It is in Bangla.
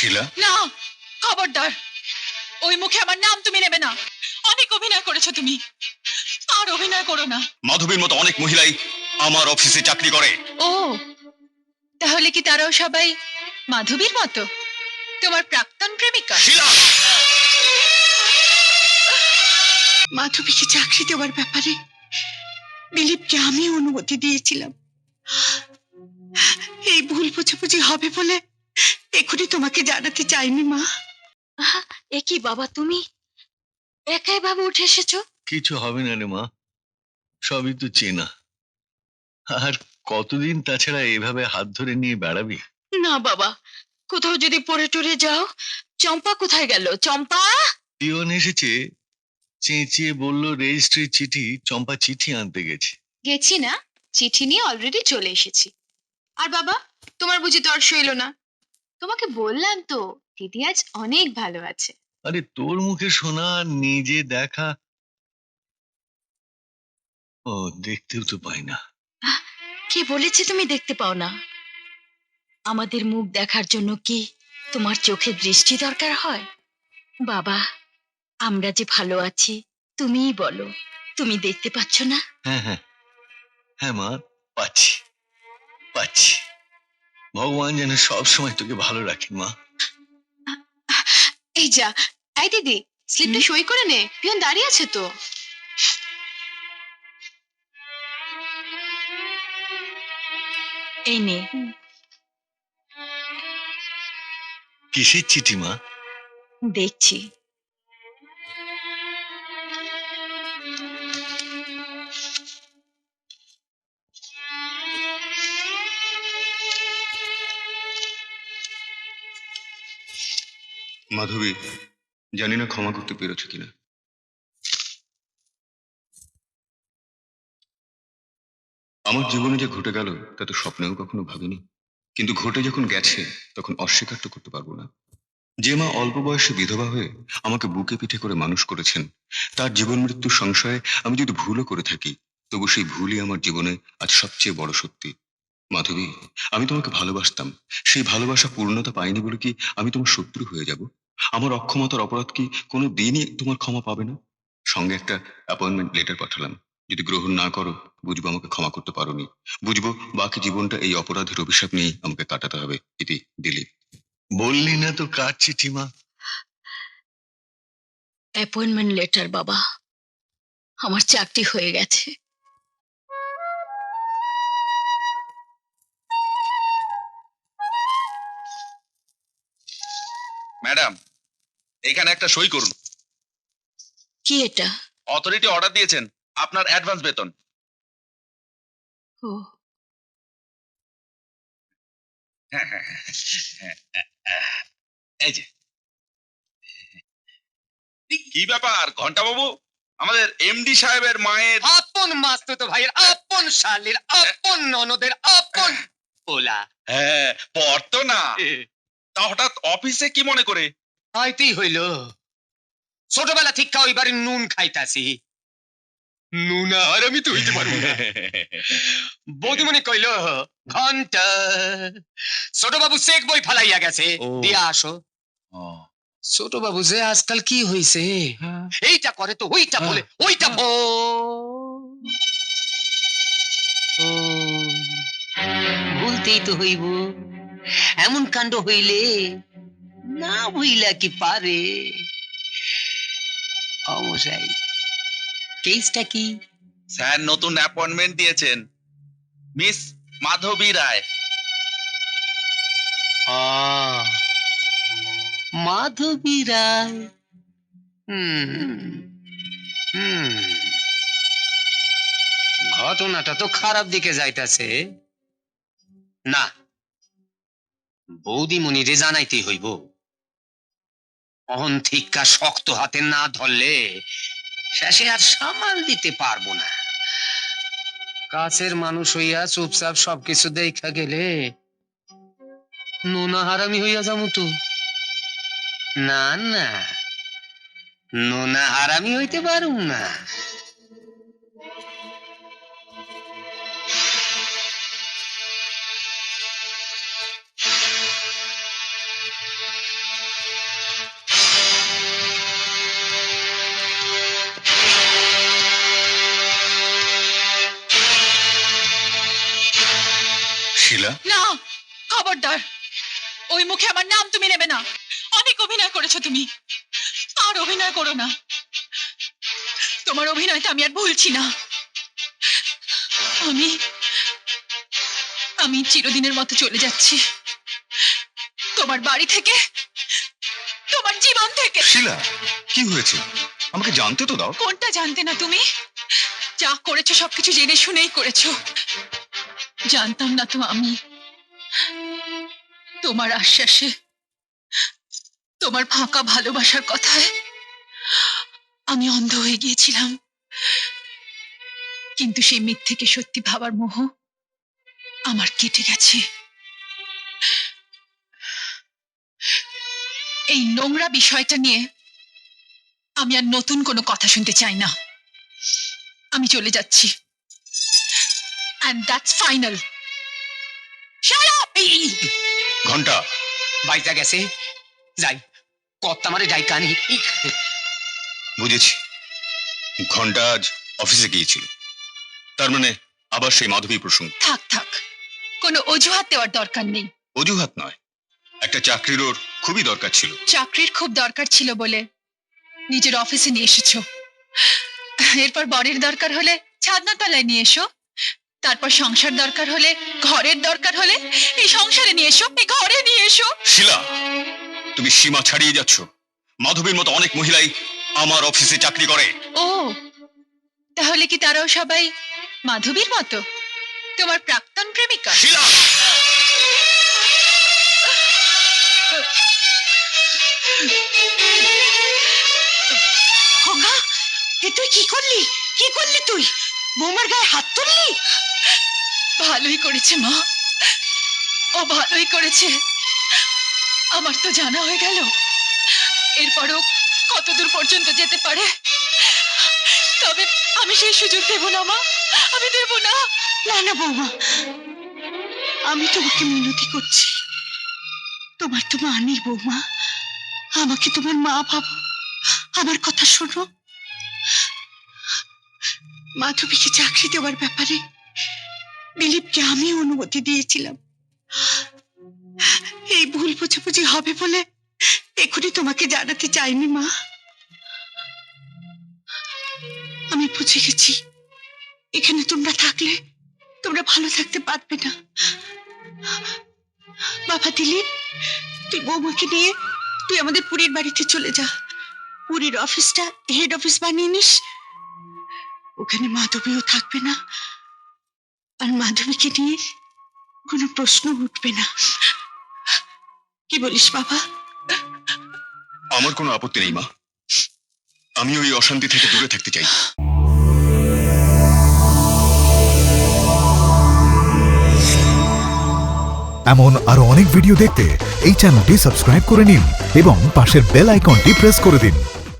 শিলা, না, খবরদার, ওই মুখে আমার নাম তুমি নেবে না। অনেক অভিনয় করেছো তুমি, আর অভিনয় করো না। মাধবীর মতো অনেক মহিলাই আমার অফিসে চাকরি করে। ও, তাহলে কি তারাও সবাই মাধবীর মতো তোমার প্রাক্তন প্রেমিকা? শিলা, মাধবীকে চাকরি দেওয়ার ব্যাপারে দিলীপকে আমি অনুমতি দিয়েছিলাম। এই ভুল বোঝাবুঝি হবে বলে এখনই তোমাকে জানাতে চাইনি মা। এ কি বাবা, তুমি একাই ভাবে উঠে এসেছো? কিছু হবে না রে মা, সবই তো চেনা। আর কতদিন তাছাড়া এভাবে হাত ধরে নিয়ে বেড়াবি? না বাবা, কোথাও যদি পড়ে টরে যাও। চম্পা কোথায় গেল? চম্পা! পিয়ন এসেছে, চেঁচিয়ে বলল রেজিস্ট্রির চিঠি। চম্পা চিঠি আনতে গেছে। গেছি না, চিঠি নিয়ে অলরেডি চলে এসেছি। আর বাবা, তোমার বুঝি তর সইল না? তোমাকে বললাম তো দিদি আজ অনেক ভালো আছে। আরে তোর মুখে শোনা আর নিজে দেখা, ও দেখতেও তো পাই না। কে বলেছে তুমি দেখতে পাও না? আমাদের মুখ দেখার জন্য কি তোমার চোখে দৃষ্টি দরকার হয়? বাবা, আমরা যে ভালো আছি তুমিই বলো, তুমি দেখতে পাচ্ছ না? হ্যাঁ হ্যাঁ হ্যাঁ মা, পাচ্ছি পাচ্ছি। ভগবান যেন সব সময় তোকে ভালো রাখে মা। এই যা, এই দিদি, স্লিপটা সই করে নে, পিয়ন দাঁড়িয়ে আছে তো। এই নে। কিসের চিঠি মা? দেখছি। মাধবী, জানি না ক্ষমা করতে পেরেছো কিনা। আমার জীবনে যে ঘটে গেল তা তো স্বপ্নেও কখনো ভাবিনি, কিন্তু ঘটে যখন গেছে তখন অস্বীকার তো করতে পারবো না। যে মা অল্প বয়সে বিধবা হয়ে আমাকে বুকে পিঠে করে মানুষ করেছেন, তার জীবন মৃত্যুর সংশয়ে আমি যদি ভুলও করে থাকি, তবু সেই ভুলই আমার জীবনে আজ সবচেয়ে বড় সত্যি। মাধবী, আমি তোমাকে ভালোবাসতাম, সেই ভালোবাসা পূর্ণতা পাইনি বলে কি আমি তোমার শত্রু হয়ে যাব? আমার অক্ষমতার অপরাধ কি কোনো দিনই তোমার ক্ষমা পাবে না? সঙ্গে একটা অ্যাপয়েন্টমেন্ট লেটার পাঠালাম, যদি গ্রহণ না করো বুঝবো আমাকে ক্ষমা করতে পারোনি, বুঝবো বাকি জীবনটা এই অপরাধের অভিশাপ নিয়েই আমাকে কাটাতে হবে। ইতি, দিলীপ। বললি না তো কার চিঠি মা? অ্যাপয়েন্টমেন্ট লেটার বাবা, আমার চাকরি হয়ে গেছে। ম্যাডাম, এখানে একটা সই করুন। কি এটা? অথরিটি অর্ডার দিয়েছেন আপনার অ্যাডভান্স বেতন। ও, হ্যাঁ হ্যাঁ হ্যাঁ, এই যে। কি ব্যাপার ঘন্টা বাবু, আমাদের এমডি সাহেবের মায়ের আপন মাস্তুতো ভাইয়ের আপন শালীর আপন ননদের আপন পোলা। হ্যাঁ পড়তো না, তা হঠাৎ অফিসে কি মনে করে? হয়তেই হইল, ছোটবেলা ঠিক ওই বাড়ির নুন খাইতাছি, নুন আর আমি তো হইতে পারবো না। বৌদিমণি কইল, ঘন্টা ছোট বাবু চেক বই ফালাইয়া গেছে, দিয়া আসো। ছোট বাবু যে আজকাল কি হইছে, এইটা করে তো ওইটা বলে, ওইটা ভুলতেই তো হইব। এমন কাণ্ড হইলে না ভুইলা কি পারে? অমশাই, কেসটা কি? স্যার নতুন অ্যাপয়েন্টমেন্ট দিয়েছেন, মিস মাধবী রায়। মাধবী রায়। ঘটনাটা তো খারাপ দিকে যাইতাছে। না, বৌদিমণিরে জানাইতেই হইব। অহন্থিকা শক্ত হাতে না ধরলে শেষে আর সামাল দিতে পারবো না। কাছের মানুষ হইয়া চুপচাপ সবকিছু দেখা গেলে নোনা হারামি হইয়া যাবো তো। না না, নোনা হারামি হইতে পারুম না। শিলা, না, খবরদার, ওই মুখে আমার নাম তুমি নেবে না। অনেক অভিনয় করেছো তুমি, আর অভিনয় করো না। তোমার অভিনয়টা আমি আর ভুলছি না। আমি আমি চিরদিনের মতো চলে যাচ্ছি তোমার বাড়ি থেকে, তোমার জীবন থেকে। শিলা, কি হয়েছে? আমাকে জানতে তো দাও। কোনটা জানতে না তুমি? যা করেছো সবকিছু জেনে শুনেই করেছো। জানতাম না তো আমি, তোমার আশ্বাসে, তোমার ফাঁকা ভালোবাসার কথায় আমি অন্ধ হয়ে গিয়েছিলাম। কিন্তু সেই মিথ্যেকে সত্যি ভাবার মোহ আমার কেটে গেছে। এই নোংরা বিষয়টা নিয়ে আমি আর নতুন কোনো কথা শুনতে চাই না। আমি চলে যাচ্ছি, and that's final. Shut up! ঘন্টা, বাইজা গেছে, যাই কত্তা মারে যাই কানি। বুঝেছি। ঘন্টা আজ অফিসে গিয়েছিল, তার মানে আবার সেই মাধবী প্রসঙ্গ। থাক থাক, কোনো অজুহাত দেওয়ার দরকার নেই। অজুহাত নয়, একটা চাকরির ওর খুবই দরকার ছিল। চাকরির খুব দরকার ছিল বলে নিজের অফিসে নিয়ে এসেছো। এরপর বরের দরকার হলে ছাদনা তলায় নিয়ে এসো। তারপর সংসার দরকার হলে, ঘরের দরকার হলে এই সংসারে নিয়ে এসো, এই ঘরে নিয়ে এসো। শিলা, তুমি সীমা ছাড়িয়ে যাচ্ছ। মাধবীর মতো অনেক মহিলাই আমার অফিসে চাকরি করে। ও, তাহলে কি তারাও সবাই মাধবীর মতো, তোমার প্রাক্তন প্রেমিকা? শিলা, খোকা, এ তুই কি করলি? কি করলি তুই? বৌমার গায়ে হাত তুললি? ভালোই করেছে মা, ও ভালোই করেছে। আমার তো জানা হয়ে গেল, এরপরও কতদূর পর্যন্ত যেতে পারে। তবে আমি সেই সুযোগ দেব না মা, আমি দেব না। না না বৌমা, আমি তোমাকে মিনতি করছি, তোমার তো মা নেই বৌমা, আমাকে তোমার মা ভাবো, আমার কথা শোনো। মাধবীকে চাকরি দেওয়ার ব্যাপারে দিলীপকে আমি অনুমতি দিয়েছিলাম। এই ভুল বুঝাবুঝি হবে বলে এখনই তোমাকে জানাতে চাইনি মা। আমি বুঝে গেছি, এখানে তোমরা থাকলে তোমরা ভালো থাকতে পারবে না। বাবা দিলীপ, তুই বৌমাকে নিয়ে তুই আমাদের পুরীর বাড়িতে চলে যা। পুরীর অফিসটা হেড অফিস বানিয়ে নিস, ওখানে মাধবীও থাকবে না, আর মাধবীকে নিয়ে কোনো প্রশ্ন উঠবে না। কি বলিস বাবা? আমার কোনো আপত্তি নেই মা, আমি ওই অশান্তি থেকে দূরে থাকতে চাই। এমন আরো অনেক ভিডিও দেখতে এই চ্যানেলটি সাবস্ক্রাইব করে নিন এবং পাশের বেল আইকনটি প্রেস করে দিন।